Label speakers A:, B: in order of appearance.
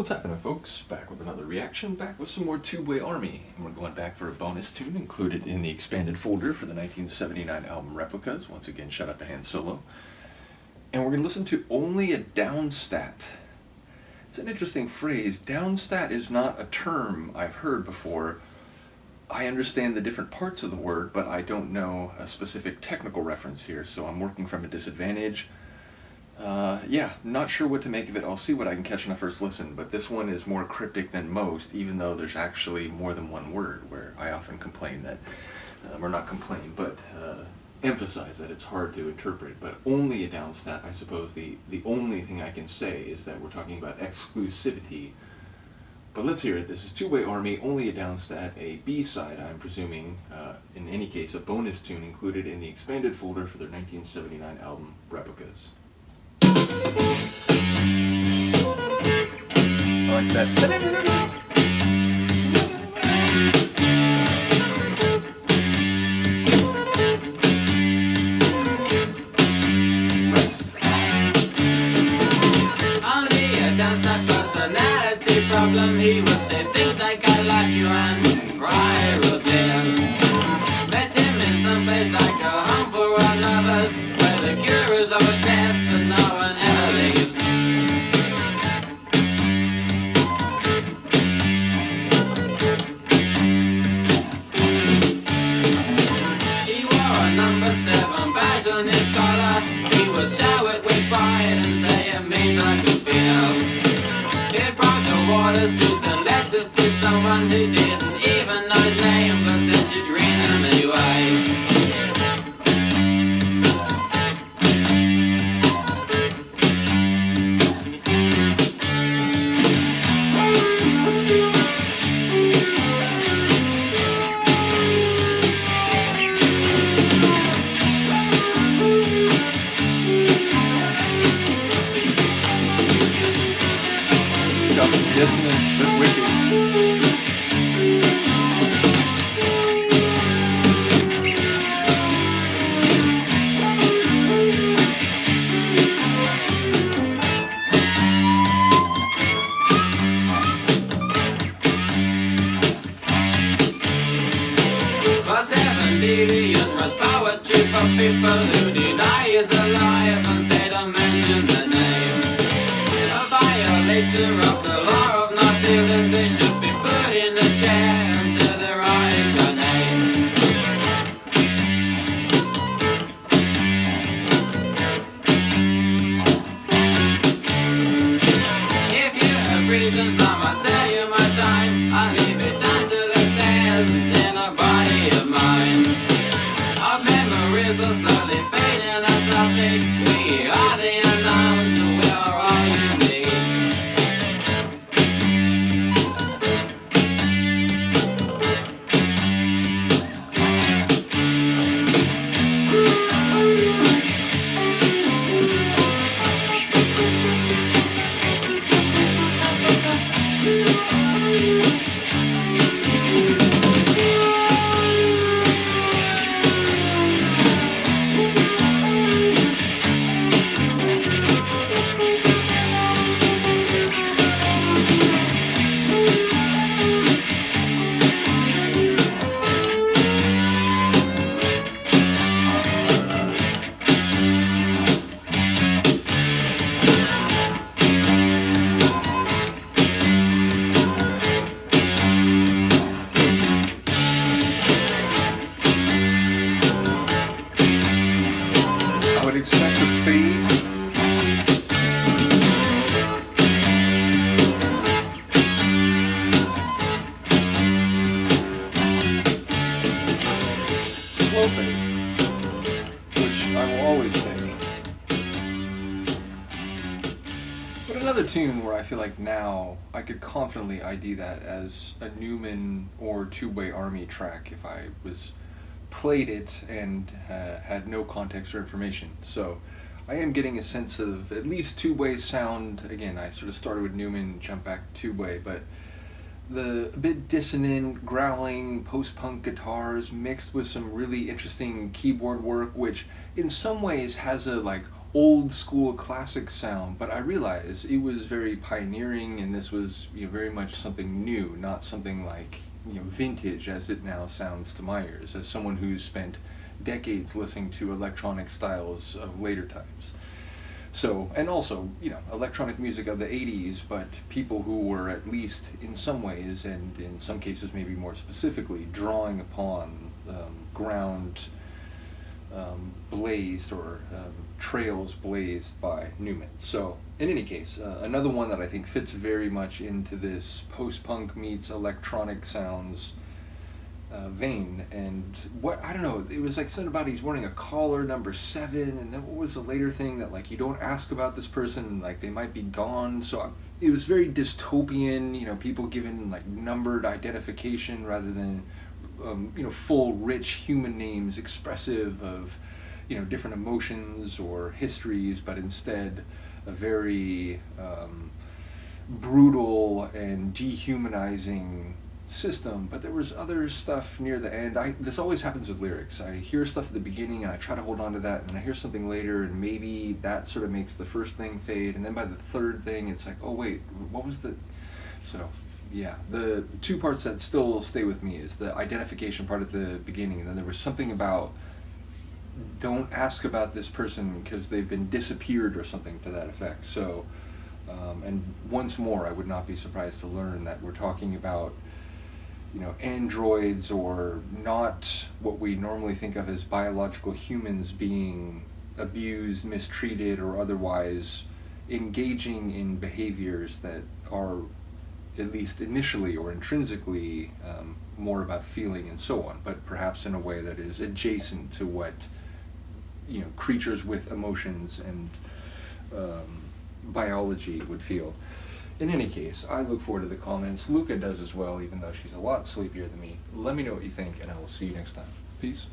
A: What's happening, folks? Back with another reaction, back with some more Tubeway Army, and we're going back for a bonus tune included in the expanded folder for the 1979 album Replicas. Once again, shout out to Han Solo. And we're going to listen to Only a Downstat. It's an interesting phrase. Downstat is not a term I've heard before. I understand the different parts of the word, but I don't know a specific technical reference here, so I'm working from a disadvantage. Not sure what to make of it. I'll see what I can catch on a first listen, but this one is more cryptic than most, even though there's actually more than one word, where I often complain that, or not complain, but emphasize that it's hard to interpret. But only a downstat, I suppose the only thing I can say is that we're talking about exclusivity. But let's hear it. This is Tubeway Army, Only a Downstat, a B-side, I'm presuming, in any case, a bonus tune included in the expanded folder for their 1979 album Replicas. I like that. Rest.
B: Only a downstat personality problem. He would say things like I love you and cry real tears. Met him in some place like a home for our lovers, where the cure is always death and no one ever leaves. He wore a number 7 badge on his collar. He was showered with pride and say it means I could feel. He brought the waters to send letters to someone who didn't even know his name, but said she'd read him anyway.
A: Dissonance, but wicked.
B: For 7 billion was poetry for people who deny is alive and say don't mention the name. A violator of the law of not feeling, they should be put in a chair until their eyes shine name. If you have reasons, I must tell you my time. I'll leave it under the stairs in a body of mine. Our memories are slowly fading out of me. We are the unknowns, we are all you need.
A: I would expect a fade. Slow fade, which I will always take. But another tune where I feel like now I could confidently ID that as a Numan or Tubeway Army track if I was played it and had no context or information. So I am getting a sense of at least Tubeway's sound. Again, I sort of started with Numan, jumped back to Tubeway, but the a bit dissonant, growling, post-punk guitars mixed with some really interesting keyboard work, which in some ways has a like old school classic sound, but I realized it was very pioneering, and this was, you know, very much something new, not something like, you know, vintage as it now sounds to my ears, as someone who's spent decades listening to electronic styles of later times. So, and also, you know, electronic music of the 80s, but people who were at least in some ways, and in some cases maybe more specifically, drawing upon ground blazed, or trails blazed by Numan. So, in any case, another one that I think fits very much into this post-punk meets electronic sounds vein. And what, I don't know, it was like something about he's wearing a collar number 7, and then what was the later thing that, like, you don't ask about this person, like they might be gone. So it was very dystopian, you know, people given like numbered identification rather than you know, full rich human names expressive of, you know, different emotions or histories, but instead a very brutal and dehumanizing system. But there was other stuff near the end. This always happens with lyrics. I hear stuff at the beginning and I try to hold on to that, and then I hear something later and maybe that sort of makes the first thing fade, and then by the third thing it's like, oh wait, what was the... So yeah, the two parts that still stay with me is the identification part at the beginning, and then there was something about don't ask about this person because they've been disappeared or something to that effect. So and once more, I would not be surprised to learn that we're talking about, you know, androids, or not what we normally think of as biological humans being abused, mistreated, or otherwise engaging in behaviors that are, at least initially or intrinsically, more about feeling and so on, but perhaps in a way that is adjacent to what, you know, creatures with emotions and biology would feel. In any case, I look forward to the comments. Luca does as well, even though she's a lot sleepier than me. Let me know what you think, and I will see you next time. Peace.